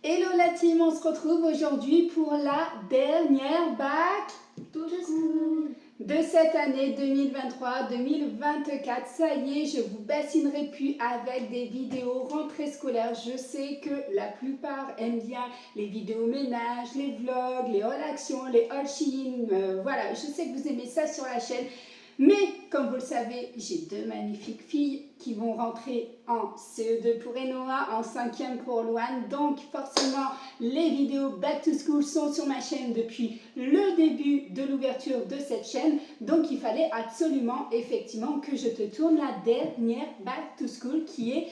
Hello la team, on se retrouve aujourd'hui pour la dernière bac to school de cette année 2023-2024. Ça y est, je vous bassinerai plus avec des vidéos rentrée scolaire. Je sais que la plupart aiment bien les vidéos ménage, les vlogs, les haul action, les haul Shein. Voilà, je sais que vous aimez ça sur la chaîne. Mais comme vous le savez, j'ai deux magnifiques filles qui vont rentrer en CE2 pour Enoa, en 5e pour Louane. Donc forcément, les vidéos Back to School sont sur ma chaîne depuis le début de l'ouverture de cette chaîne. Donc il fallait absolument, effectivement, que je te tourne la dernière Back to School qui est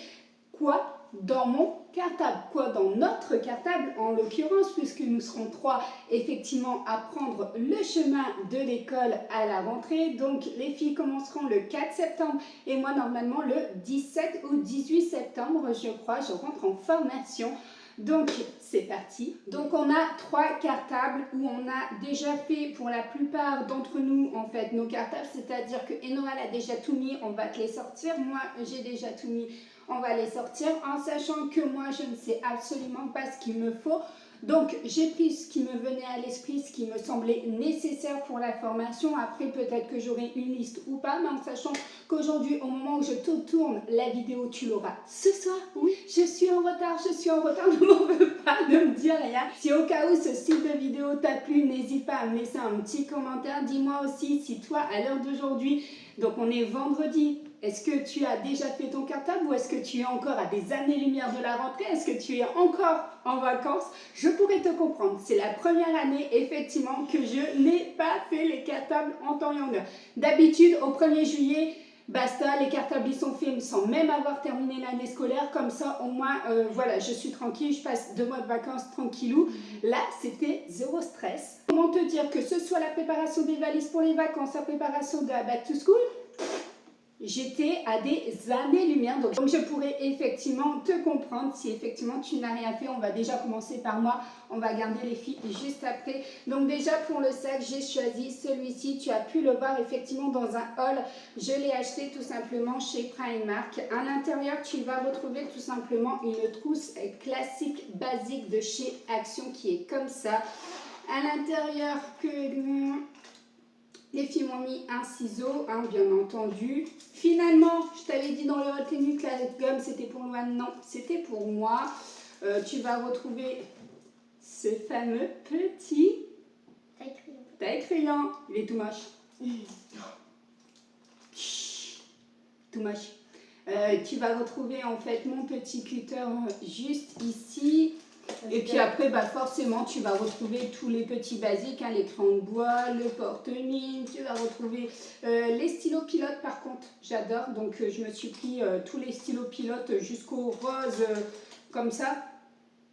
quoi dans mon cartable, quoi dans notre cartable en l'occurrence, puisque nous serons trois effectivement à prendre le chemin de l'école à la rentrée. Donc les filles commenceront le 4 septembre et moi normalement le 17 ou 18 septembre, je crois, je rentre en formation. Donc c'est parti. Donc on a trois cartables où on a déjà fait pour la plupart d'entre nous en fait nos cartables, c'est-à-dire que Enoa a déjà tout mis, on va te les sortir. Moi j'ai déjà tout mis, on va les sortir en sachant que moi je ne sais absolument pas ce qu'il me faut. Donc j'ai pris ce qui me venait à l'esprit, ce qui me semblait nécessaire pour la formation. Après peut-être que j'aurai une liste ou pas, mais en sachant qu'aujourd'hui au moment où je te tourne la vidéo, tu l'auras ce soir. Oui, je suis en retard, ne m'en veux pas, ne me dis rien. Si au cas où ce style de vidéo t'a plu, n'hésite pas à me laisser un petit commentaire. Dis-moi aussi si toi à l'heure d'aujourd'hui, donc on est vendredi, est-ce que tu as déjà fait ton cartable ou est-ce que tu es encore à des années-lumière de la rentrée? Est-ce que tu es encore en vacances? Je pourrais te comprendre. C'est la première année, effectivement, que je n'ai pas fait les cartables en temps et en heure. D'habitude, au 1er juillet, basta, les cartables ils sont faits sans même avoir terminé l'année scolaire. Comme ça, au moins, voilà, je suis tranquille, je passe 2 mois de vacances tranquillou. Là, c'était zéro stress. Comment te dire que ce soit la préparation des valises pour les vacances, la préparation de la back to school, j'étais à des années-lumière, donc je pourrais effectivement te comprendre si effectivement tu n'as rien fait. On va déjà commencer par moi, on va garder les filles juste après. Donc déjà pour le sac, j'ai choisi celui-ci, tu as pu le voir effectivement dans un haul. Je l'ai acheté tout simplement chez Primark. À l'intérieur, tu vas retrouver tout simplement une trousse classique, basique de chez Action qui est comme ça. À l'intérieur, les filles m'ont mis un ciseau, hein, bien entendu. Finalement, je t'avais dit dans le retenu que la gomme c'était pour Loane. Non, c'était pour moi. Tu vas retrouver ce fameux petit taille-crayon. Il est tout moche. Tout moche. Tu vas retrouver en fait mon petit cutter juste ici. Et puis après, bah forcément, tu vas retrouver tous les petits basiques, hein, les crayons de bois, le porte-mine, tu vas retrouver les stylos pilotes par contre, j'adore. Donc je me suis pris tous les stylos pilotes jusqu'au rose comme ça.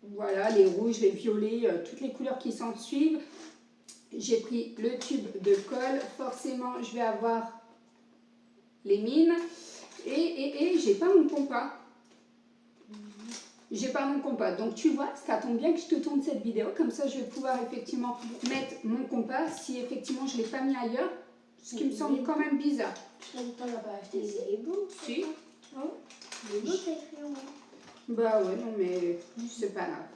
Voilà, les rouges, les violets, toutes les couleurs qui s'en suivent. J'ai pris le tube de colle, forcément je vais avoir les mines. Et j'ai pas mon compas. J'ai pas mon compas, donc tu vois, ça tombe bien que je te tourne cette vidéo, comme ça je vais pouvoir effectivement mettre mon compas si effectivement je l'ai pas mis ailleurs, ce qui me semble quand même bizarre. Tu n'as pas acheté, c'est beau. Si. Oh, c'est beau tes crayons. Bah ouais, non mais c'est pas grave.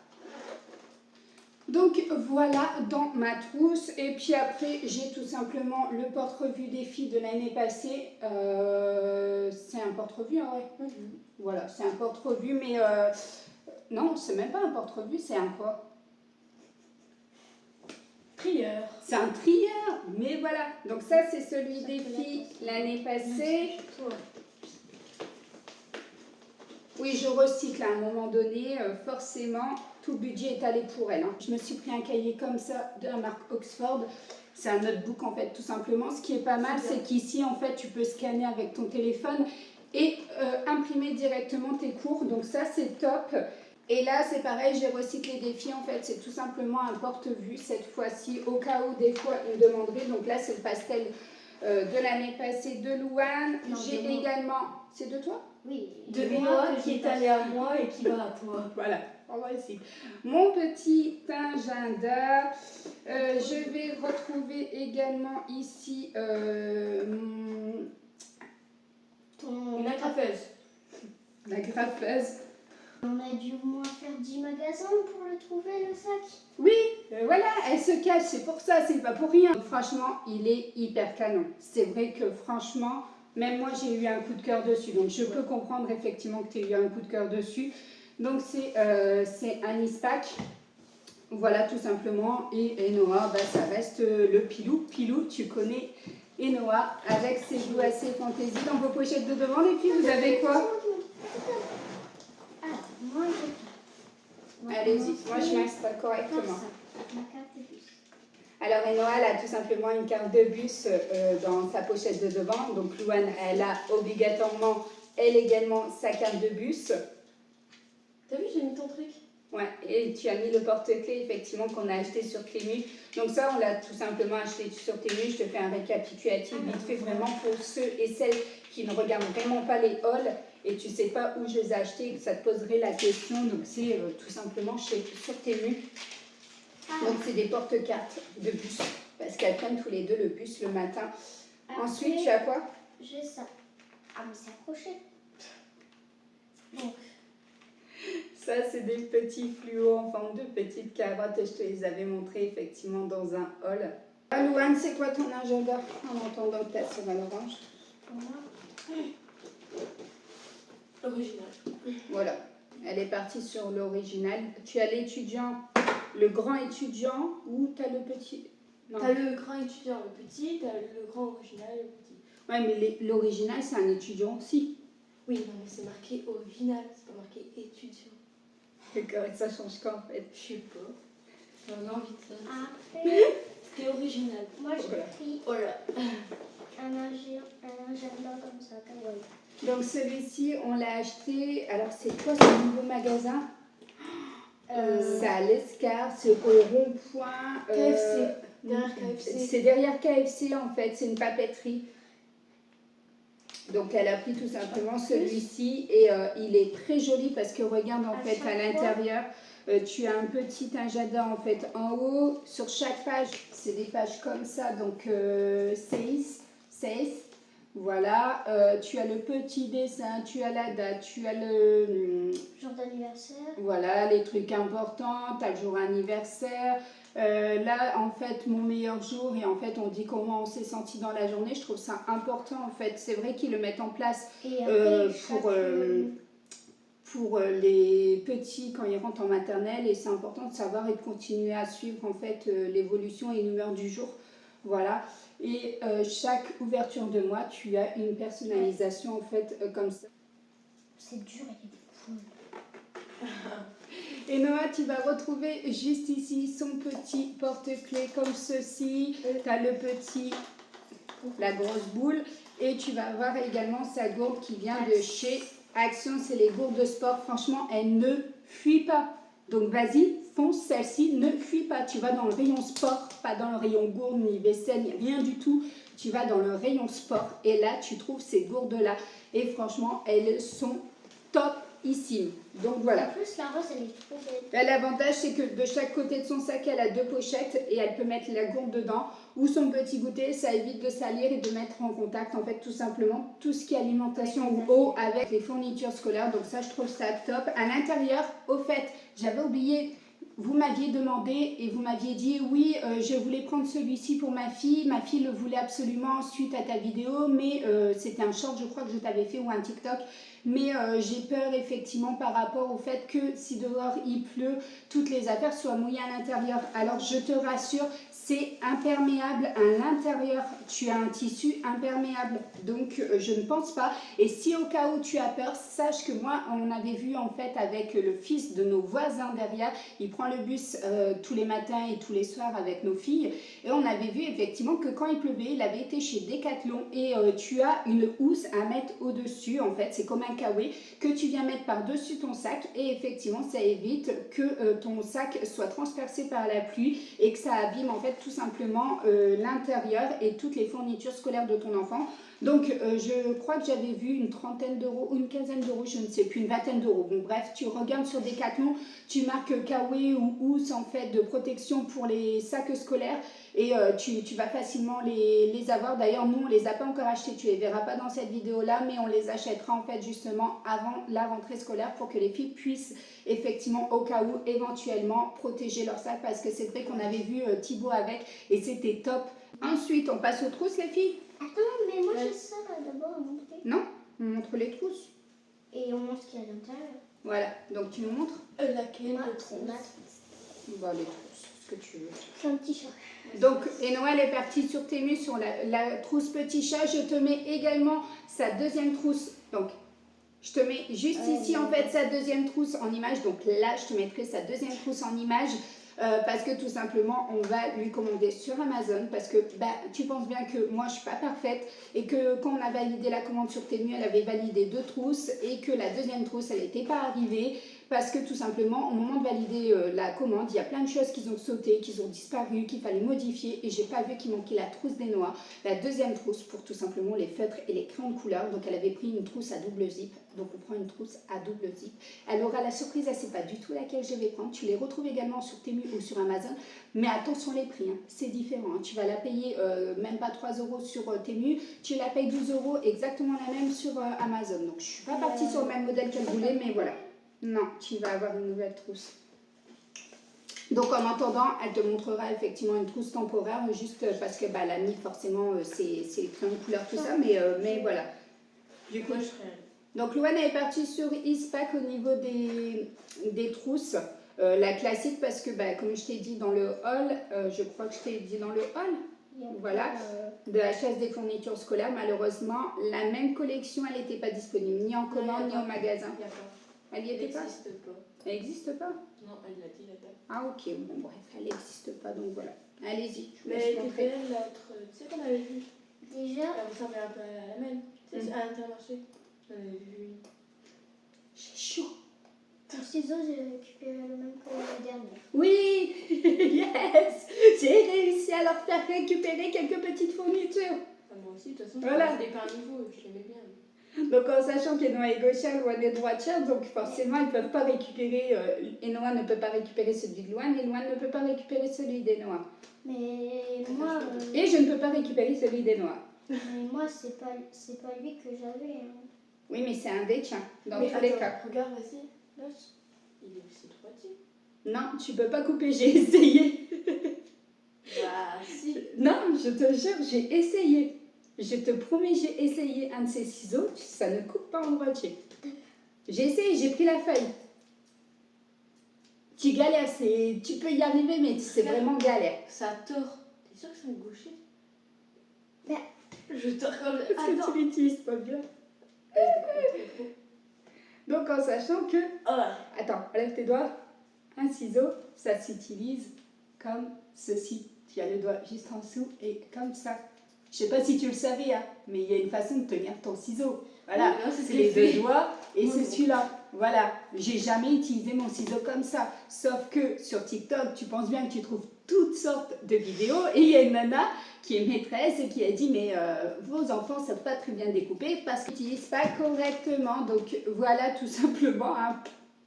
Donc voilà dans ma trousse, et puis après j'ai tout simplement le porte-revue des filles de l'année passée. C'est un porte-revue, hein, ouais. Voilà, c'est un porte-revue, mais non, c'est même pas un porte-revue, c'est un quoi? Trieur. C'est un trieur, mais voilà. Donc ça, c'est celui des filles l'année passée. Oui, je recycle à un moment donné, forcément, tout budget est allé pour elle. Hein. Je me suis pris un cahier comme ça de la marque Oxford. C'est un notebook en fait, tout simplement. Ce qui est pas mal, c'est qu'ici, en fait, tu peux scanner avec ton téléphone et imprimer directement tes cours. Donc ça, c'est top. Et là, c'est pareil, j'ai recyclé des filles. En fait, c'est tout simplement un porte-vue cette fois-ci, au cas où des fois, ils me demanderaient. Donc là, c'est le pastel de l'année passée de Louane. J'ai également... C'est de toi? Oui, de moi qui est allé à moi et qui va à toi. Voilà, on va ici. Mon petit agenda. Je vais retrouver également ici Une agrafeuse. la graffeuse. On a dû au moins faire 10 magasins pour le trouver, le sac. Oui, voilà, elle se cache, c'est pour ça, c'est pas pour rien. Franchement, il est hyper canon. C'est vrai que franchement, même moi j'ai eu un coup de cœur dessus. Donc je peux comprendre effectivement que tu aies eu un coup de cœur dessus. Donc c'est un Ispac. Voilà tout simplement. Et Enoa, bah, ça reste le Pilou. Pilou, tu connais Enoa avec ses jouets assez fantaisie. Dans vos pochettes de devant, les filles, vous avez quoi? Alors, moi j'ai. Allez-y, moi je m'installe correctement. Ma carte de bus. Alors Enoa, elle a tout simplement une carte de bus dans sa pochette de devant. Donc Louane, elle a obligatoirement, elle également, sa carte de bus. T'as vu, j'ai mis ton truc. Ouais, et tu as mis le porte-clés effectivement qu'on a acheté sur Temu. Donc ça, on l'a tout simplement acheté sur Temu. Je te fais un récapitulatif vite fait vraiment pour ceux et celles qui ne regardent vraiment pas les hauls et tu sais pas où je les ai achetés et que ça te poserait la question. Donc c'est tout simplement sur Temu. Donc c'est des porte-cartes de bus parce qu'elles prennent tous les deux le bus le matin. Ensuite, tu as quoi? J'ai ça. Ah, mais c'est accroché. Donc, Ça, c'est des petits fluos en forme de petites carottes. Je te les avais montrés effectivement dans un haul. Louane, c'est quoi ton agenda en entendant que ta sœur à l'orange? pour moi, Original. Voilà, elle est partie sur l'original. Tu as l'étudiant, le grand étudiant ou tu as le petit? Non. T'as le grand étudiant, le petit, t'as le grand original, le petit. Ouais, mais l'original, c'est un étudiant aussi. Oui, non, mais c'est marqué original, c'est pas marqué étudiant. D'accord, et ça change quoi en fait? Je sais pas. J'avais envie de ça. après, C'était original. moi j'ai Voilà. pris Oh là. un agenda comme ça, kawaii. Donc celui-ci, on l'a acheté. Alors c'est quoi ce nouveau magasin? C'est à l'Escar, c'est au rond-point. KFC. Derrière KFC. C'est derrière KFC en fait, c'est une papeterie. Donc elle a pris tout simplement celui-ci et il est très joli parce que regarde en fait à l'intérieur, tu as un petit agenda en fait en haut. Sur chaque page, c'est des pages comme ça, donc 16. Voilà, tu as le petit dessin, tu as la date, tu as le... Jour d'anniversaire. Voilà, les trucs importants, tu as le jour anniversaire. Là, en fait, mon meilleur jour, et en fait, on dit comment on s'est senti dans la journée. Je trouve ça important, en fait. C'est vrai qu'ils le mettent en place Et après, pour les petits quand ils rentrent en maternelle. Et c'est important de savoir et de continuer à suivre, en fait, l'évolution et l'humeur du jour. Voilà. Et chaque ouverture de mois, tu as une personnalisation, en fait, comme ça. c'est dur, il est cool. Et Noah, tu vas retrouver juste ici son petit porte-clés comme ceci. Tu as le petit, la grosse boule. Et tu vas avoir également sa gourde qui vient de chez Action. C'est les gourdes de sport. Franchement, elle ne fuit pas. Donc vas-y, fonce, celle-ci ne fuit pas. Tu vas dans le rayon sport, pas dans le rayon gourde, ni vaisselle, ni rien du tout. Tu vas dans le rayon sport et là, tu trouves ces gourdes-là. Et franchement, elles sont topissimes. Donc voilà. En plus, la rose, elle est trop belle. L'avantage, c'est que de chaque côté de son sac, elle a deux pochettes et elle peut mettre la gourde dedans ou son petit goûter. Ça évite de salir et de mettre en contact, en fait, tout simplement, tout ce qui est alimentation ou eau avec les fournitures scolaires. Donc ça, je trouve ça top. À l'intérieur, au fait, j'avais oublié... Vous m'aviez demandé et vous m'aviez dit oui, je voulais prendre celui-ci pour ma fille. Ma fille le voulait absolument suite à ta vidéo, mais c'était un short, je crois que je t'avais fait ou un TikTok. Mais j'ai peur effectivement par rapport au fait que si dehors il pleut, toutes les affaires soient mouillées à l'intérieur. Alors je te rassure, c'est imperméable à l'intérieur. Tu as un tissu imperméable, donc je ne pense pas. Et si au cas où tu as peur, sache que moi, on avait vu en fait avec le fils de nos voisins derrière, il prend le bus tous les matins et tous les soirs avec nos filles. Et on avait vu effectivement que quand il pleuvait, il avait été chez Decathlon et tu as une housse à mettre au-dessus. En fait, c'est comme un kawaii que tu viens mettre par-dessus ton sac et effectivement, ça évite que ton sac soit transpercé par la pluie et que ça abîme en fait tout simplement l'intérieur et toutes les fournitures scolaires de ton enfant. Donc, je crois que j'avais vu une trentaine d'euros ou une quinzaine d'euros, je ne sais plus, une vingtaine d'euros. Bon, bref, tu regardes sur Decathlon, tu marques Kawaii ou Ous en fait de protection pour les sacs scolaires et tu vas facilement les avoir. D'ailleurs, nous, on les a pas encore achetés, tu les verras pas dans cette vidéo-là, mais on les achètera en fait justement avant la rentrée scolaire pour que les filles puissent effectivement, au cas où, éventuellement, protéger leur sac parce que c'est vrai qu'on avait vu Thibaut avec et c'était top. Ensuite, on passe aux trousses, les filles. Attends, mais moi j'ai ça d'abord à montrer. Non, on montre les trousses. Et on montre ce qu'il y a à l'intérieur. Voilà, donc tu nous montres Laquelle Moi, le c'est trousse ma trousse. bah, les trousses, ce que tu veux. C'est un petit chat. Donc, et Noël est parti sur Temu sur la trousse petit chat. Je te mets également sa deuxième trousse. Donc, je te mets juste ici en fait sa deuxième trousse en image. Donc là, je te mettrai sa deuxième trousse en image. Parce que tout simplement on va lui commander sur Amazon parce que bah, tu penses bien que moi je suis pas parfaite et que quand on a validé la commande sur Temu elle avait validé 2 trousses et que la deuxième trousse elle n'était pas arrivée parce que tout simplement au moment de valider la commande il y a plein de choses qui ont sauté, qui ont disparu, qu'il fallait modifier et j'ai pas vu qu'il manquait la trousse des noix, la deuxième trousse pour tout simplement les feutres et les crayons de couleur. Donc elle avait pris une trousse à double zip, donc on prend une trousse à double zip. Elle aura la surprise, elle sait pas du tout laquelle je vais prendre. Tu les retrouves également sur Temu ou sur Amazon, mais attention les prix, hein. C'est différent, hein. Tu vas la payer même pas 3 euros sur Temu, tu la payes 12 euros, exactement la même sur Amazon. Donc je suis pas partie sur le même modèle qu'elle voulait, mais voilà. Non, tu vas avoir une nouvelle trousse. Donc en attendant, elle te montrera effectivement une trousse temporaire, juste parce que bah, la nuit forcément c'est les crayons de couleur tout ça, mais voilà. Du coup, donc Louane est partie sur Eastpak au niveau des trousses, la classique parce que bah, comme je t'ai dit dans le haul, je crois que je t'ai dit dans le haul, voilà, de la chasse des fournitures scolaires, malheureusement la même collection elle n'était pas disponible ni en commande ni au magasin. Elle n'y était pas? Elle n'existe pas? Non, elle l'a dit là-bas. Ah ok, bon bref, elle n'existe pas donc voilà. Allez-y, je vous Mais laisse montrer. TPL, l'autre, tu sais qu'on avait vu. Déjà, Elle ressemblait un peu à la même. Tu sais, à Intermarché. J'en avais vu une. J'ai chaud. ton ciseau, j'ai récupéré le même que la dernière. Oui, yes, j'ai réussi à leur faire récupérer quelques petites fournitures. Ah, moi aussi, de toute façon, Voilà. c'était pas un niveau, je l'aimais bien. Donc en sachant qu'Enoa est gauchère, Loane est droitière, donc forcément ils ne peuvent pas récupérer, Enoa ne peut pas récupérer celui de Loane et Loane ne peut pas récupérer celui d'Enoa. Mais moi, Et je ne peux pas récupérer celui d'Enoa. mais moi c'est pas lui que j'avais. Hein. Oui, mais c'est un des tiens, dans Mais tous les attends, cas. regarde, vas-y. Là, il est aussi droitier. Non, tu peux pas couper, j'ai essayé. Bah, si. Non, je te jure, j'ai essayé. Je te promets, j'ai essayé un de ces ciseaux, ça ne coupe pas en droitier. J'ai essayé, j'ai pris la feuille. Tu galères, tu peux y arriver, mais c'est vraiment galère. Ça tord. T'es sûr que c'est un gaucher? Bah. Je tords comme. Parce que tu l'utilises pas bien. Donc en sachant que... Oh. Attends, lève tes doigts. Un ciseau, ça s'utilise comme ceci. Tu as le doigt juste en dessous et comme ça. Je sais pas si tu le savais, hein, mais il y a une façon de tenir ton ciseau. Voilà, Oui, non, c'est ce c'est que les j'ai fait. deux doigts et Oui, c'est bon. celui-là. Voilà, j'ai jamais utilisé mon ciseau comme ça. Sauf que sur TikTok, tu penses bien que tu trouves toutes sortes de vidéos et il y a une nana qui est maîtresse et qui a dit mais vos enfants ne savent pas très bien découper parce qu'ils n'utilisent pas correctement. Donc voilà tout simplement, hein,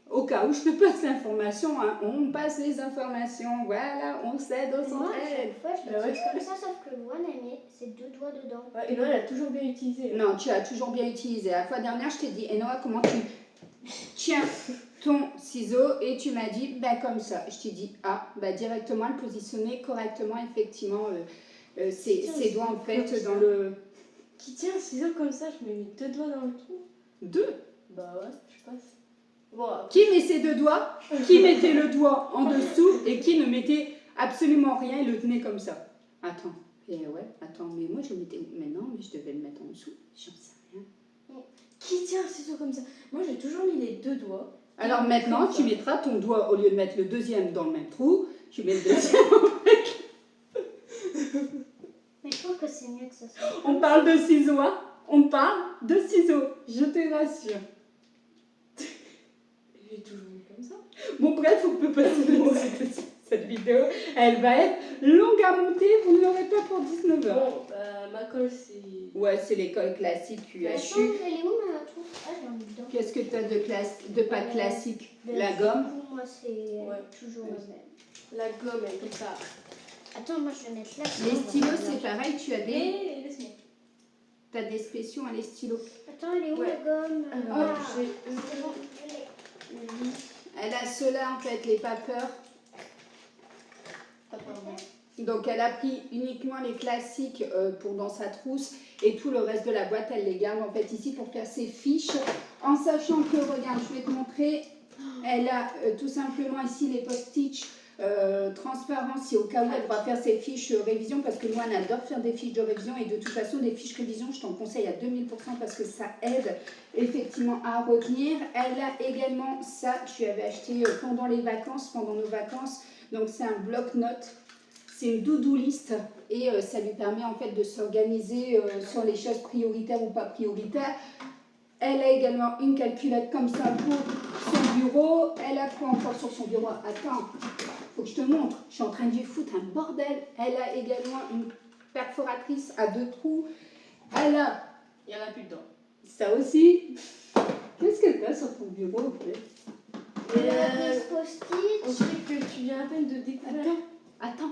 au cas où je te passe l'information, hein, on passe les informations, voilà, on s'aide, on Moi, à s'entraide. chaque fois, je Bah ouais. l'utilise comme ça, sauf que Loane a mis ses deux doigts dedans. Ouais, et moi, elle a toujours bien utilisé. Non, tu as toujours bien utilisé. La fois dernière, je t'ai dit, Enoa, comment tu tiens ton ciseau et tu m'as dit, bah comme ça. Je t'ai dit, ah, bah directement le positionner correctement, effectivement, ses doigts en fait dans le... Qui tient un ciseau comme ça, je me mets deux doigts dans le trou. Deux. Bah ouais, je passe. Bon, après, Qui met ses deux doigts, qui mettait le doigt en dessous et qui ne mettait absolument rien et le tenait comme ça. Attends, mais moi je le mettais... Mais non, mais je devais le mettre en dessous, j'en sais rien. qui tient un ciseau comme ça? Moi, j'ai toujours mis les deux doigts. Alors maintenant, tu mettras ton doigt, au lieu de mettre le deuxième dans le même trou, tu mets le deuxième. Mais je trouve que c'est mieux que ça soit. On parle de ciseaux, hein? On parle de ciseaux, je te rassure. J'ai toujours mis comme ça. Bon bref, on peut passer cette vidéo. vidéo, elle va être longue à monter, vous ne l'aurez pas pour 19 heures. Bon, bah, ma colle, c'est... Ouais, c'est l'école classique Attends, QHU. elle est où ma trousse? Ah, j'en ai dedans. Qu'est-ce que tu as de pas classique? Ben, La gomme? Pour moi, c'est Ouais. toujours le même. La gomme, elle est comme ça. Attends, moi, je vais mettre là. Les stylos, c'est pareil, tu as Et laisse-moi. t'as des spéciaux, hein, les stylos. Attends, elle est où Ouais. la gomme? Alors, j'ai... C'est bon, je l'ai. Elle a ceux-là, en fait, les papeurs. Donc, elle a pris uniquement les classiques pour dans sa trousse et tout le reste de la boîte, elle les garde en fait ici pour faire ses fiches. En sachant que, regarde, je vais te montrer, elle a tout simplement ici les post-it transparents si au cas où elle va faire ses fiches révision parce que moi, on adore faire des fiches de révision et de toute façon, des fiches révision, je t'en conseille à 2000% parce que ça aide effectivement à retenir. Elle a également ça, je lui avais acheté pendant les vacances, pendant nos vacances, donc c'est un bloc-notes. C'est une do-do list et ça lui permet en fait de s'organiser sur les choses prioritaires ou pas prioritaires. Elle a également une calculette comme ça pour son bureau. Elle a quoi encore sur son bureau? Attends, faut que je te montre. Je suis en train de lui foutre un bordel. Elle a également une perforatrice à 2 trous. Elle a... Il n'y en a plus dedans. Ça aussi. Qu'est-ce que tu as sur ton bureau en fait? Elle a des post-it. On dirait que tu viens à peine de découvrir. Attends.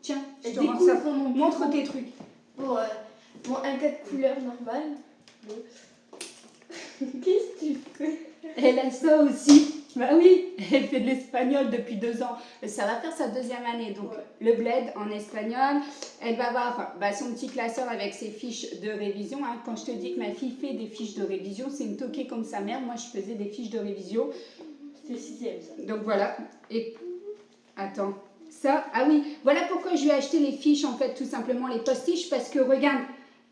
Tiens, je Elle te montre ça. découvre mon Montre bureau. tes trucs. Bon, un 4 couleurs normal. Bon. Qu'est-ce que tu fais? Elle a ça aussi. Bah oui, elle fait de l'espagnol depuis 2 ans. Ça va faire sa 2e année. Donc, Ouais. le bled en espagnol. Elle va avoir son petit classeur avec ses fiches de révision. Hein. Quand je te dis que ma fille fait des fiches de révision, c'est une toquée comme sa mère. Moi, je faisais des fiches de révision. C'est le 6e, ça. Donc, voilà. Et attends. Ça, ah oui, voilà pourquoi je lui ai acheté les fiches, en fait, tout simplement les postiches. Parce que, regarde,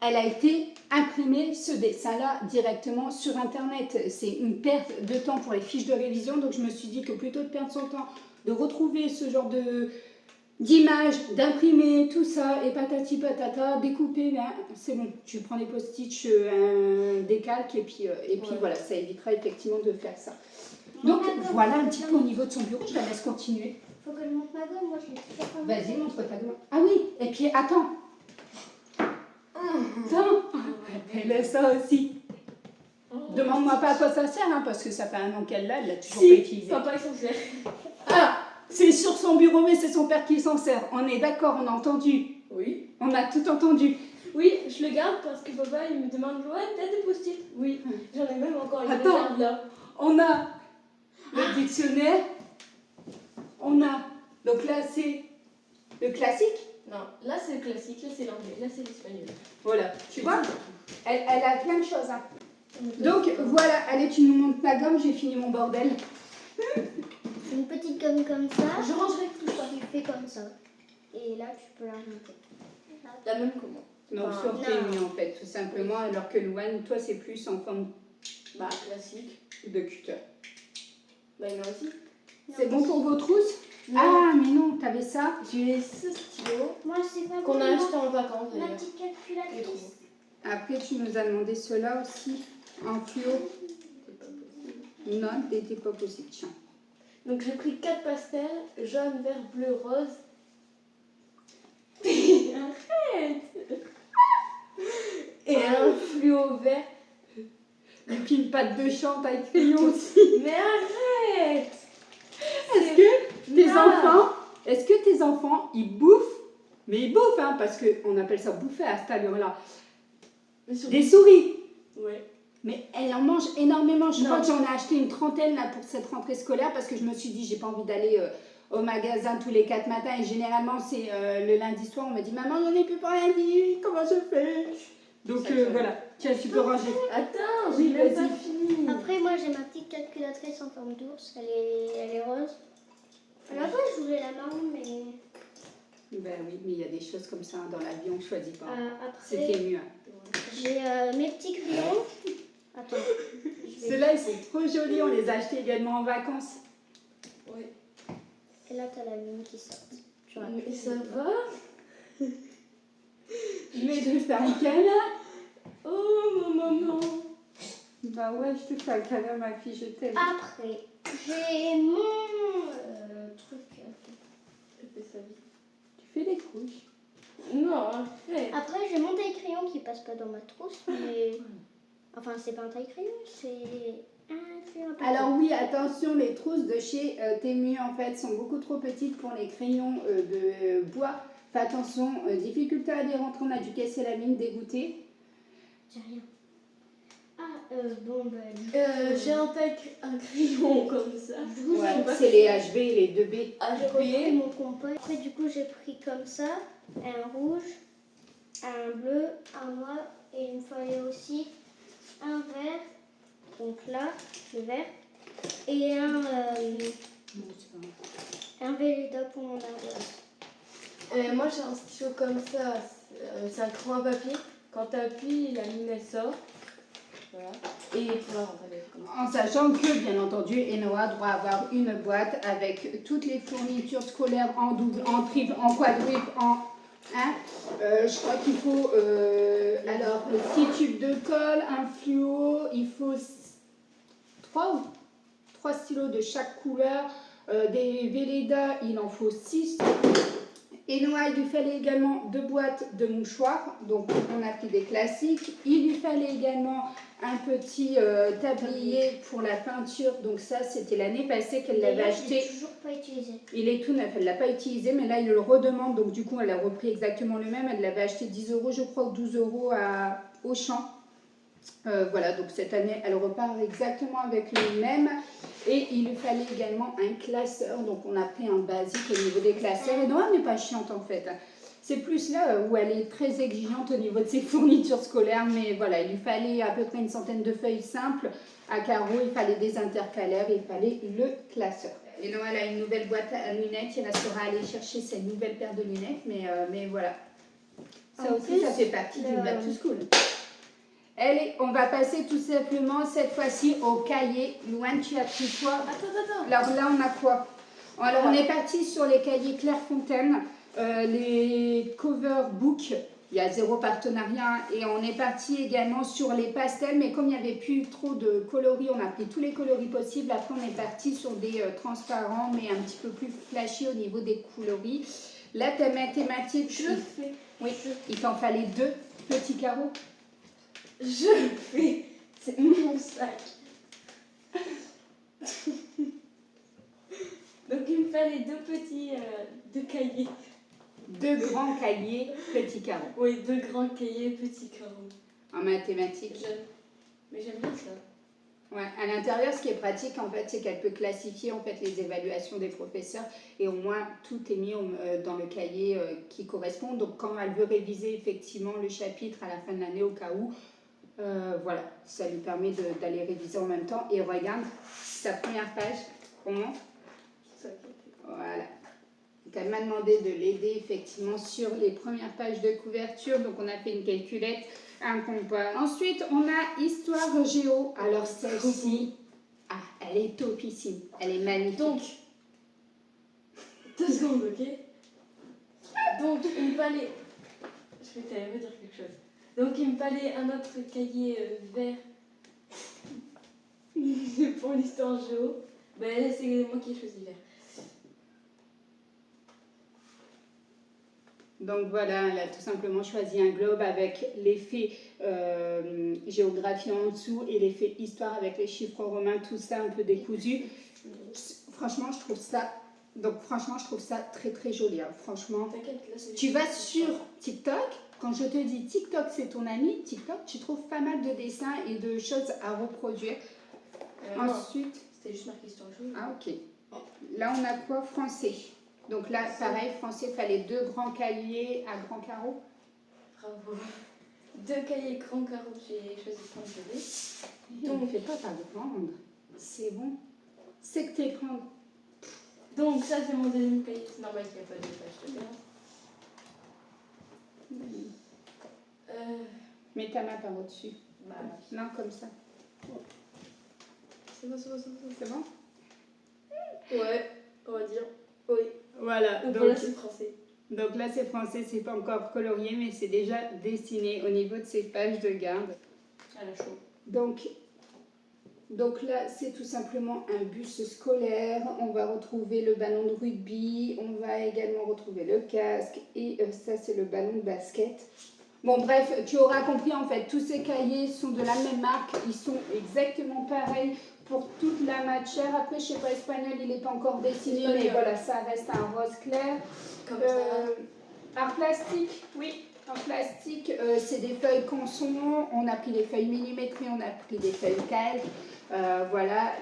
elle a été imprimée, ce dessin-là, directement sur Internet. C'est une perte de temps pour les fiches de révision. Donc, je me suis dit que plutôt de perdre son temps, de retrouver ce genre d'images, d'imprimer, tout ça, et patati patata, découper, ben, c'est bon. Tu prends les post-it, un décalque, et puis Ouais. voilà, ça évitera effectivement de faire ça. Donc, voilà un petit peu au niveau de son bureau. Je la laisse continuer. Faut que je monte ma gomme, moi je l'ai toujours pas. Vas-y, montre ta gomme. Ah oui, et puis attends. Attends, elle a ça aussi. Demande-moi pas à quoi ça sert, hein, parce que ça fait 1 an qu'elle l'a, elle l'a toujours pas utilisé. Papa, il s'en sert. Ah, c'est sur son bureau, mais c'est son père qui s'en sert. On est d'accord, on a entendu. Oui. On a tout entendu. Oui, je le garde parce que papa, il me demande, ouais, t'as des post-it? Oui. J'en ai même encore une Attends. réserve là. On a le dictionnaire. On a, donc là c'est le classique. Non, là c'est le classique, là c'est l'anglais, là c'est l'espagnol. Voilà, tu vois, elle a plein de choses. Hein. Donc voilà, allez, tu nous montres ta gomme, j'ai fini mon bordel. C'est une petite gomme comme ça. Je rangerai tout ça. Tu fais comme ça. Et là, tu peux la remonter. La même que moi. Non, Enfin, sur non. tes nuits en fait, tout simplement, alors que Louane, toi c'est plus en forme Bah, classique. de cutter. Bah, il y en a aussi. C'est bon pour vos trousses? Non. Ah, mais non, t'avais ça. J'ai ce stylo Moi, c'est pas qu'on bon, a moi. acheté en vacances Ma d'ailleurs. petite Et trop calculatrice. bon. Après, tu nous as demandé cela aussi, en fluo. C'est pas possible. Non, t'étais pas possible, tiens. Donc j'ai pris 4 pastels, jaune, vert, bleu, rose. Arrête. Et un fluo vert. Et puis une pâte de chante avec crayon aussi. Mais arrête. Est-ce que tes enfants, ils bouffent? Mais ils bouffent, hein, parce qu'on appelle ça bouffer à cette allure-là. Mais sur- Des souris. Ouais. Mais elle en mange énormément. Je Non. crois que j'en ai acheté une trentaine là, pour cette rentrée scolaire parce que je me suis dit, j'ai pas envie d'aller au magasin tous les 4 matins. Et généralement, c'est le lundi soir. On me dit, maman, j'en ai plus pour lundi. Comment je fais? Donc Ça, je- voilà. Tiens, tu peux ranger. Attends, Oui, j'ai même vas-y. pas fini. Après, moi, j'ai ma petite calculatrice en forme d'ours. Elle est rose. À la fois, je voulais la marron, mais Ben oui, mais il y a des choses comme ça dans la vie, on choisit pas. après, C'était mieux. Hein. j'ai mes petits crayons. Attends. je vais- Ceux-là, ils sont trop jolis. On les a achetés également en vacances. Ouais. Et là, t'as la lune qui sort. Tu vois. Mais ça va? Mais je te fais un câlin. Oh, ma maman. Bah ouais, je te fais un câlin, ma fille, je t'aime. Après, j'ai mon truc. les trousse. Non, après. Après, j'ai mon taille-crayon qui passe pas dans ma trousse, mais. Enfin, c'est pas un taille-crayon, c'est un crayon à papier. Alors oui, attention, les trousses de chez Temu en fait sont beaucoup trop petites pour les crayons de bois. Fais attention, difficulté à les rentrer, on a dû casser la mine, dégoûté. J'ai rien. Ah, bon, ben. J'ai un crayon comme ça. Ouais, c'est les HB, les 2B. J'ai repris mon compas. Après, du coup, j'ai pris comme ça un rouge, un bleu, un noir et il me fallait aussi un vert. Donc là, le vert. Et un Velleda pour mon ardoise. Moi j'ai un stylo comme ça, c'est un crayon à papier. Quand tu appuies, la mine elle sort. Voilà. Et pour la rentrer comme ça. En sachant que, bien entendu, Enoa doit avoir une boîte avec toutes les fournitures scolaires en double, en triple, en quadruple, en... Hein, je crois qu'il faut alors 6 tubes de colle, un fluo, il faut 3 stylos de chaque couleur, des Velleda, il en faut 6. Et Noah, il lui fallait également 2 boîtes de mouchoirs, donc on a pris des classiques. Il lui fallait également un petit tablier pour la peinture, donc ça c'était l'année passée qu'elle l'avait acheté. Je l'ai toujours pas utilisé. Il est tout neuf, elle ne l'a pas utilisé, mais là il le redemande, donc du coup elle a repris exactement le même. Elle l'avait acheté 10 € je crois, ou 12 € à Auchan. Voilà, donc cette année elle repart exactement avec le même. Et il lui fallait également un classeur, donc on a pris un basique au niveau des classeurs. Et Noah n'est pas chiante en fait. C'est plus là où elle est très exigeante au niveau de ses fournitures scolaires, mais voilà, il lui fallait à peu près une centaine de feuilles simples à carreaux, il fallait des intercalaires, il fallait le classeur. Et Noah elle a une nouvelle boîte à lunettes, elle sera aller chercher sa nouvelle paire de lunettes, mais voilà. Ça En aussi, plus, ça fait partie du back to school. Allez, on va passer tout simplement cette fois-ci au cahier. Louane, tu as pris quoi? Attends. Alors là, on a quoi? Alors, on est parti sur les cahiers Clairefontaine, les cover books. Il y a 0 partenariat. Et on est parti également sur les pastels. Mais comme il n'y avait plus trop de coloris, on a pris tous les coloris possibles. Après, on est parti sur des transparents, mais un petit peu plus flashy au niveau des coloris. La thématique... Je fais. Oui, il t'en fallait 2 petits carreaux. Je fais. C'est mon sac. Donc il me fallait 2 petits 2 cahiers. 2 grands cahiers, petits carreaux. Oui, 2 grands cahiers, petits carreaux. En mathématiques. Mais j'aime bien ça. Ouais, à l'intérieur, ce qui est pratique, en fait, c'est qu'elle peut classifier en fait les évaluations des professeurs et au moins tout est mis dans le cahier qui correspond. Donc, quand elle veut réviser effectivement le chapitre à la fin de l'année au cas où, voilà, ça lui permet d'aller réviser en même temps. Et regarde sa première page. Comment? Voilà. Donc, elle m'a demandé de l'aider effectivement sur les premières pages de couverture. Donc, on a fait une calculette, un compas. Ensuite, on a Histoire Géo. Alors, celle-ci, elle est topissime. Elle est magnifique. Donc, 2 secondes, ok? Donc, il me fallait... Je vais te dire quelque chose. Donc, il me fallait un autre cahier vert pour l'histoire géo. Ben, c'est moi qui ai choisi vert. Donc voilà, elle a tout simplement choisi un globe avec l'effet géographie en dessous et l'effet histoire avec les chiffres romains, tout ça un peu décousu. Franchement, je trouve ça très très joli. Hein. Franchement, T'inquiète, là, c'est tu vas sur TikTok. Quand je te dis TikTok, c'est ton ami. TikTok, tu trouves pas mal de dessins et de choses à reproduire. Ensuite, c'était juste marqué histoire géo. ah ok. Là, on a quoi? Français. Donc là, pareil, français, il fallait 2 grands cahiers à grands carreaux. Bravo. 2 cahiers grands carreaux, j'ai choisi de prendre le Donc, ne fais pas ta grande. C'est bon. C'est que t'es grande. Donc ça, c'est mon deuxième cahier. C'est normal qu'il n'y a pas de page de terrain. Mets ta main par au-dessus. Bah, Non, comme ça. c'est bon. C'est bon? Ouais, on va dire. Oui. Voilà. Donc voilà, c'est français. Donc là, c'est français, c'est pas encore colorié, mais c'est déjà dessiné au niveau de ces pages de garde. À la chaud. Donc, Donc là, c'est tout simplement un bus scolaire. On va retrouver le ballon de rugby. On va également retrouver le casque. Et ça, c'est le ballon de basket. Bon, bref, tu auras compris, en fait, tous ces cahiers sont de la même marque. Ils sont exactement pareils pour toute la matière. Après, je sais pas, espagnol, il n'est pas encore dessiné. Espagnol. Mais voilà, ça reste un rose clair. Comme ça. En plastique, oui. En plastique, c'est des feuilles canson. On a pris des feuilles millimétrées. On a pris des feuilles calques. Voilà,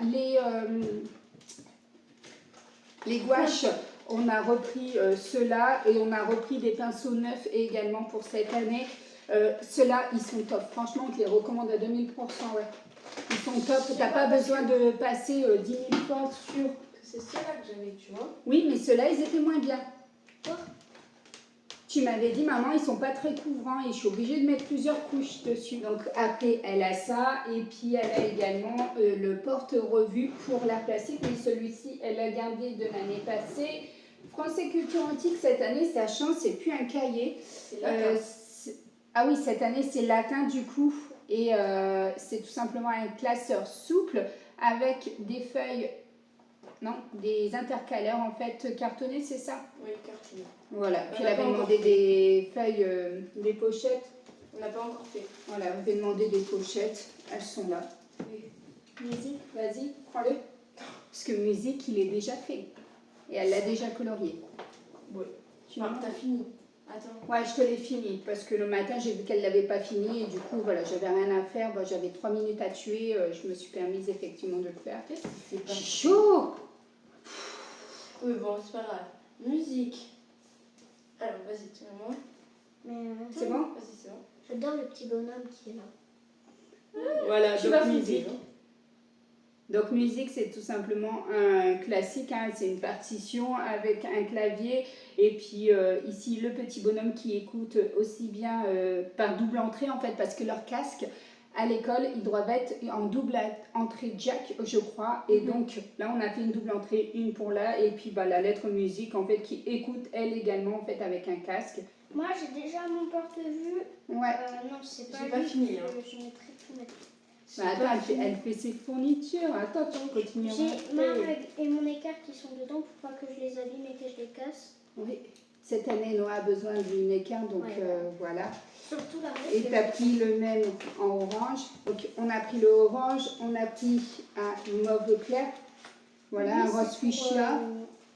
les gouaches, on a repris ceux-là et on a repris des pinceaux neufs également pour cette année. Ceux-là, ils sont top. Franchement, on te les recommande à 2000%. Ouais. Ils sont top. Tu n'as pas besoin de passer 10 000 fois sur. C'est ceux-là que j'avais, tu vois. Oui, mais ceux-là, ils étaient moins bien. Oh. Tu m'avais dit, maman, ils sont pas très couvrants et je suis obligée de mettre plusieurs couches dessus. Donc après, elle a ça et puis elle a également le porte-revue pour l'art plastique. Mais celui-ci, elle l'a gardé de l'année passée. Français culture antique, cette année, ça change, c'est plus un cahier. C'est latin. Ah oui, cette année, c'est latin du coup. Et c'est tout simplement un classeur souple avec des feuilles, non, des intercalaires en fait cartonnés, c'est ça? Oui, cartonné. Voilà, puis On elle n'a pas avait encore demandé fait. des feuilles, des pochettes. On n'a pas encore fait. Voilà, elle avait demandé des pochettes, elles sont là. Oui. Musique. Vas-y, prends-le. Parce que musique, il est déjà fait. Et elle l'a déjà colorié. Oui. Tu Enfin, vois? t'as fini. Attends. Ouais, je te l'ai fini. Parce que le matin, j'ai vu qu'elle ne l'avait pas fini. Et du coup, voilà, j'avais rien à faire. Bon, j'avais 3 minutes à tuer. Je me suis permise effectivement de le faire. Qu'est-ce que c'est pas J'ai chaud! Oui, bon, c'est pas grave. Musique. Alors, vas-y, tiens-moi. Mais C'est bon? Vas-y, c'est bon. j'adore le petit bonhomme qui est là. Voilà, Tu donc vas musique. musique. Donc musique, c'est tout simplement un classique, hein, c'est une partition avec un clavier et puis ici le petit bonhomme qui écoute aussi bien par double entrée en fait parce que leur casque à l'école, ils doivent être en double entrée jack je crois et donc là on a fait une double entrée, une pour là et puis bah, la lettre musique en fait qui écoute elle également en fait avec un casque. Moi, j'ai déjà mon porte-vue. Ouais. Non, c'est pas J'ai pas lui fini, que hein. je mettrai tout mettre. Bah, attends, elle fait ses fournitures. Attends, on continue. J'ai ma règle et mon écart qui sont dedans pour pas que je les abîme et que je les casse. Oui, cette année, Noah a besoin d'une équerre, donc Ouais. Voilà. Surtout la règle. Et tu as pris le même en orange. Donc, on a pris le orange, on a pris un mauve clair. Voilà, un rose fuchsia.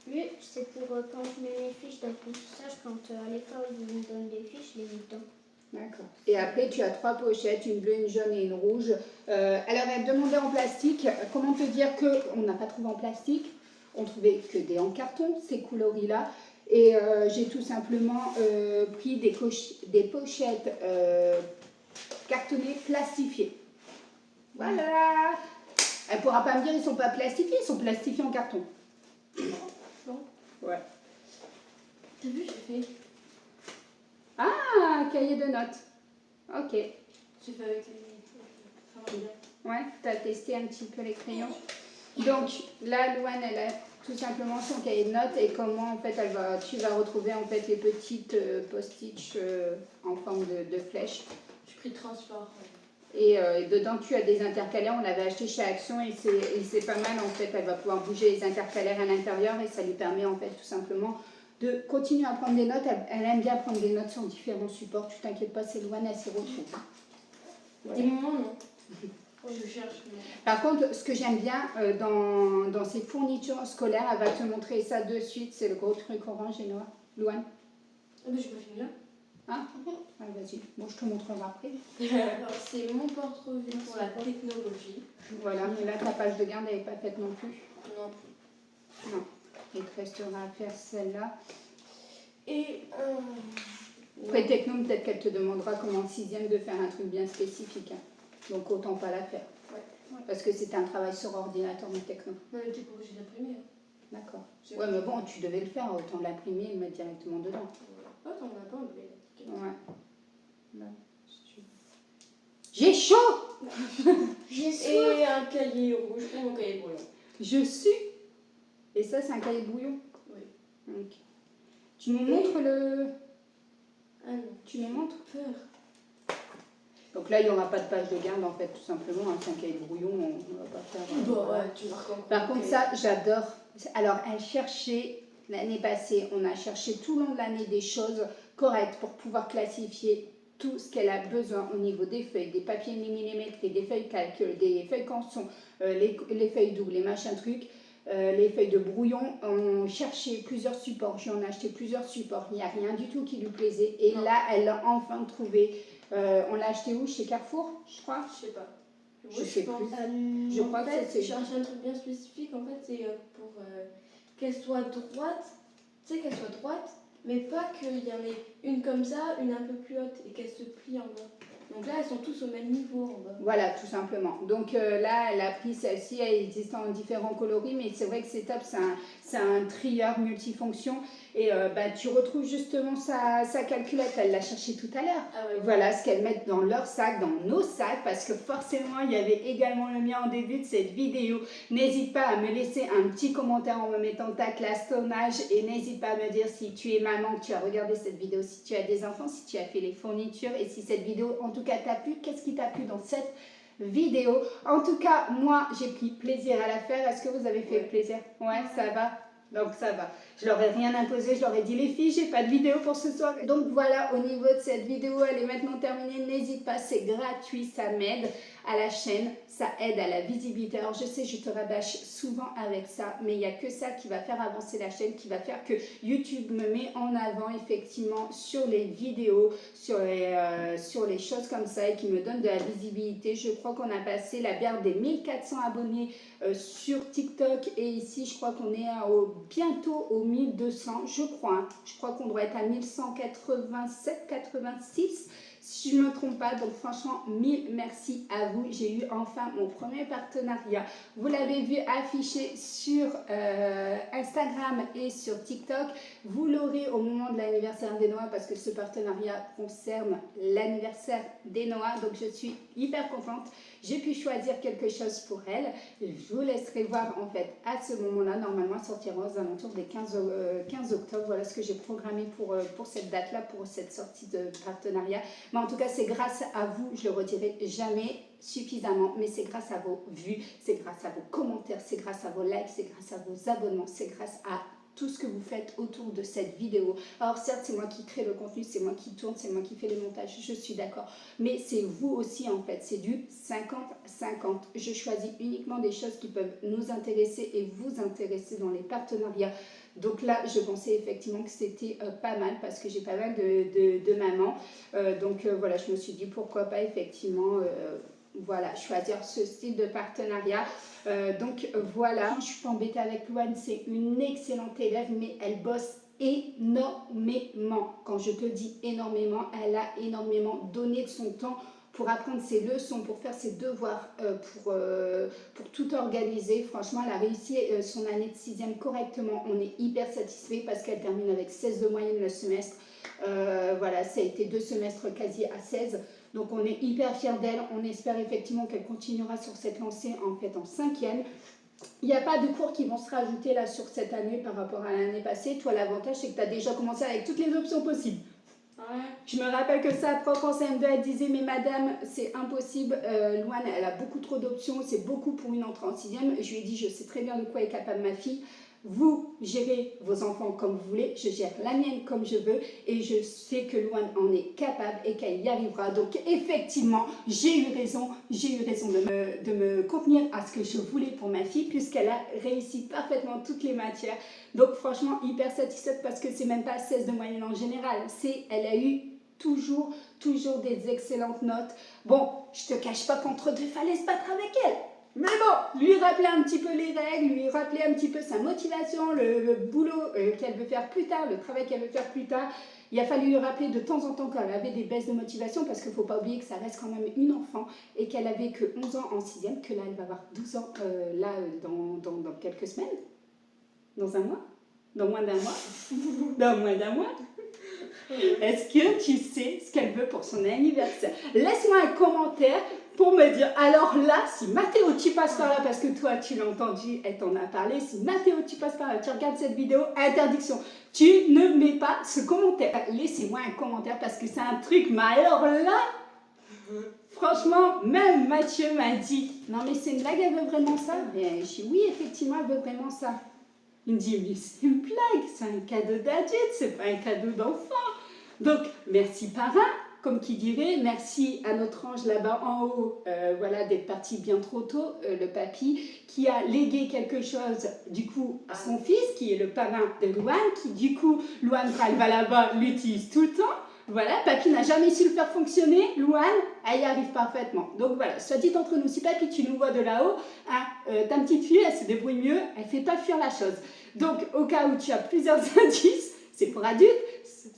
Lui, c'est pour quand je mets mes fiches d'apprentissage, quand à l'école ils me donnent des fiches, je les mets dedans. D'accord. Et après, tu as 3 pochettes, une bleue, une jaune et une rouge. Alors, elle demandait en plastique. Comment te dire qu'on n'a pas trouvé en plastique? On trouvait que des en carton, ces coloris-là. Et j'ai tout simplement pris des pochettes cartonnées plastifiées. Voilà. Elle ne pourra pas me dire ils ne sont pas plastifiés, ils sont plastifiés en carton. Bon. Ouais. T'as vu, j'ai fait. Ah, cahier de notes. Ok. J'ai fait avec les. Ça va bien. Ouais, tu as testé un petit peu les crayons. Donc là, Louane, elle a tout simplement son cahier de notes et comment en fait tu vas retrouver en fait les petites post-it en forme de flèches. J'ai pris transport. Et dedans, tu as des intercalaires. On l'avait acheté chez Action et c'est pas mal en fait. Elle va pouvoir bouger les intercalaires à l'intérieur et ça lui permet en fait tout simplement de continuer à prendre des notes. Elle aime bien prendre des notes sur différents supports. Tu t'inquiètes pas, c'est Louane, elle s'y retrouve. Des moments, non. Je cherche. Par contre, ce que j'aime bien dans ces fournitures scolaires, elle va te montrer ça de suite, c'est le gros truc orange et noir. Louane. Ah, mais j'ai pas fini là. Ah, vas-y. Moi, je te montrerai après. Alors, c'est mon porte-revue pour la technologie. Voilà, mais là, ta page de garde, elle n'est pas faite non plus. Non. Non. Il te restera à faire celle-là. Et. Après techno, peut-être qu'elle te demandera comme en 6e de faire un truc bien spécifique. Hein. Donc, autant pas la faire. Ouais. Parce que c'était un travail sur ordinateur de techno. Non, mais t'es pas obligée d'imprimer. Hein. D'accord. Ouais, mais bon, tu devais le faire, autant l'imprimer et le mettre directement dedans. Ah, t'en as pas, mais. Ouais. Là, si tu veux. J'ai chaud. J'ai soif. Et un cahier rouge pour mon cahier brouillon. Je suis. Et ça, c'est un cahier de brouillon. Oui. Ok. Tu nous montres le. Ah non. Tu nous montres. Peur. Donc là, il n'y aura pas de page de garde en fait, tout simplement. C'est un cahier de brouillon, on ne va pas faire. Bon, ouais, tu marques en Par contre, ça, j'adore. Alors, elle cherchait, l'année passée, on a cherché tout le long de l'année des choses correctes pour pouvoir classifier tout ce qu'elle a besoin au niveau des feuilles, des papiers millimétrés, des feuilles calcul, des feuilles canson, les feuilles doubles, les machins trucs, les feuilles de brouillon. On cherchait plusieurs supports, j'en ai acheté plusieurs supports, il n'y a rien du tout qui lui plaisait. Et Non. là, elle l'a enfin trouvé. On l'a acheté où? Chez Carrefour, je crois. Je sais pas. Je sais pense. plus. Je crois en que fait, c'est... je cherche un truc bien spécifique. En fait, c'est pour qu'elle soit droite. Tu sais, qu'elle soit droite, mais pas qu'il y en ait une comme ça, une un peu plus haute et qu'elle se plie en bas. Donc là, elles sont tous au même niveau en bas. Voilà, tout simplement. Donc là, elle a pris celle-ci, elle existe en différents coloris, mais c'est vrai que c'est top, c'est un trieur multifonction. Et tu retrouves justement sa calculette, elle l'a cherchée tout à l'heure. Ah ouais. Voilà ce qu'elles mettent dans leur sac, dans nos sacs, parce que forcément, il y avait également le mien en début de cette vidéo. N'hésite pas à me laisser un petit commentaire en me mettant ta classe, ton âge, et n'hésite pas à me dire si tu es maman, que tu as regardé cette vidéo, si tu as des enfants, si tu as fait les fournitures, et si cette vidéo, en tout cas, t'a plu, qu'est-ce qui t'a plu dans cette vidéo. En tout cas, moi, j'ai pris plaisir à la faire. Est-ce que vous avez fait plaisir? Ouais, ça va. Donc ça va. Je leur ai rien imposé, je leur ai dit les filles, j'ai pas de vidéo pour ce soir. Donc voilà, au niveau de cette vidéo, elle est maintenant terminée. N'hésite pas, c'est gratuit, ça m'aide à la chaîne, ça aide à la visibilité. Alors je sais, je te rabâche souvent avec ça, mais il n'y a que ça qui va faire avancer la chaîne, qui va faire que YouTube me met en avant effectivement sur les vidéos, sur les choses comme ça et qui me donne de la visibilité. Je crois qu'on a passé la barre des 1400 abonnés sur TikTok et ici je crois qu'on est bientôt aux 1200, je crois. Hein. Je crois qu'on doit être à 1187, 86 si je ne me trompe pas. Donc franchement, mille merci à vous. J'ai eu enfin mon premier partenariat. Vous l'avez vu affiché sur Instagram et sur TikTok. Vous l'aurez au moment de l'anniversaire des Noah parce que ce partenariat concerne l'anniversaire des Noah. Donc je suis hyper contente. J'ai pu choisir quelque chose pour elle. Je vous laisserai voir en fait à ce moment-là. Normalement, elle sortira aux alentours des 15 octobre. Voilà ce que j'ai programmé pour cette date-là, pour cette sortie de partenariat. Mais en tout cas, c'est grâce à vous, je le redirai jamais suffisamment, mais c'est grâce à vos vues, c'est grâce à vos commentaires, c'est grâce à vos likes, c'est grâce à vos abonnements, c'est grâce à tout ce que vous faites autour de cette vidéo. Alors certes, c'est moi qui crée le contenu, c'est moi qui tourne, c'est moi qui fais les montages, je suis d'accord. Mais c'est vous aussi en fait, c'est du 50-50. Je choisis uniquement des choses qui peuvent nous intéresser et vous intéresser dans les partenariats. Donc là, je pensais effectivement que c'était pas mal parce que j'ai pas mal de mamans. Voilà, je me suis dit pourquoi pas effectivement... voilà, choisir ce style de partenariat. Voilà, je suis pas embêtée avec Louane, c'est une excellente élève, mais elle bosse énormément. Quand je te dis énormément, elle a énormément donné de son temps pour apprendre ses leçons, pour faire ses devoirs, pour tout organiser. Franchement, elle a réussi son année de 6e correctement. On est hyper satisfait parce qu'elle termine avec 16 de moyenne le semestre. Voilà, ça a été 2 semestres quasi à 16. Donc on est hyper fiers d'elle, on espère effectivement qu'elle continuera sur cette lancée en fait en 5e. Il n'y a pas de cours qui vont se rajouter là sur cette année par rapport à l'année passée. Toi, l'avantage c'est que tu as déjà commencé avec toutes les options possibles. Ouais. Je me rappelle que sa prof en CM2 elle disait mais madame c'est impossible, Louane elle a beaucoup trop d'options, c'est beaucoup pour une entrée en 6e. Je lui ai dit je sais très bien de quoi est capable ma fille. Vous gérez vos enfants comme vous voulez, je gère la mienne comme je veux et je sais que Louane en est capable et qu'elle y arrivera. Donc effectivement, j'ai eu raison de me contenir à ce que je voulais pour ma fille puisqu'elle a réussi parfaitement toutes les matières. Donc franchement, hyper satisfaite parce que c'est même pas 16 de moyenne en général, elle a eu toujours des excellentes notes. Bon, je te cache pas qu'entre deux, fallait se battre avec elle. Mais bon, lui rappeler un petit peu les règles, lui rappeler un petit peu sa motivation, le boulot qu'elle veut faire plus tard, le travail qu'elle veut faire plus tard. Il a fallu lui rappeler de temps en temps qu'elle avait des baisses de motivation parce qu'il ne faut pas oublier que ça reste quand même une enfant et qu'elle avait que 11 ans en 6e, que là elle va avoir 12 ans dans quelques semaines, dans un mois, dans moins d'un mois, dans moins d'un mois. Est-ce que tu sais ce qu'elle veut pour son anniversaire? Laisse-moi un commentaire pour me dire, alors là, si Mathéo tu passes par là, parce que toi tu l'as entendu, elle t'en a parlé, si Mathéo tu passes par là, tu regardes cette vidéo, interdiction, tu ne mets pas ce commentaire. Laissez-moi un commentaire parce que c'est un truc, mais alors là, Franchement, même Mathieu m'a dit, non mais c'est une blague, elle veut vraiment ça? Et je dis, oui, effectivement, elle veut vraiment ça. Il me dit, mais c'est une blague, c'est un cadeau d'adulte, c'est pas un cadeau d'enfant. Donc, merci parrain, comme qui dirait, merci à notre ange là-bas en haut, voilà, d'être parti bien trop tôt, le papy, qui a légué quelque chose, du coup, à son fils, qui est le parrain de Louane, qui, du coup, Louane, quand elle va là-bas, l'utilise tout le temps. Voilà, papy n'a jamais su le faire fonctionner, Louane, elle y arrive parfaitement. Donc voilà, soit dit entre nous, si papy, tu nous vois de là-haut, hein, ta petite fille, elle se débrouille mieux, elle fait pas fuir la chose. Donc, au cas où tu as plusieurs indices, c'est pour adultes,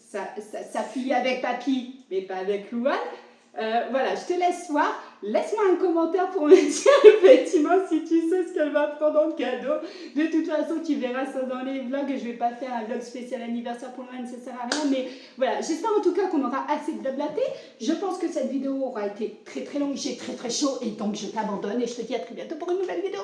ça fuit avec papy, mais pas avec Louane. Voilà, je te laisse voir. Laisse-moi un commentaire pour me dire effectivement si tu sais ce qu'elle va prendre en cadeau. De toute façon, tu verras ça dans les vlogs. Je vais pas faire un vlog spécial anniversaire pour Louane, ça sert à rien. Mais voilà, j'espère en tout cas qu'on aura assez blablaté. Je pense que cette vidéo aura été très très longue. J'ai très très chaud et donc je t'abandonne et je te dis à très bientôt pour une nouvelle vidéo.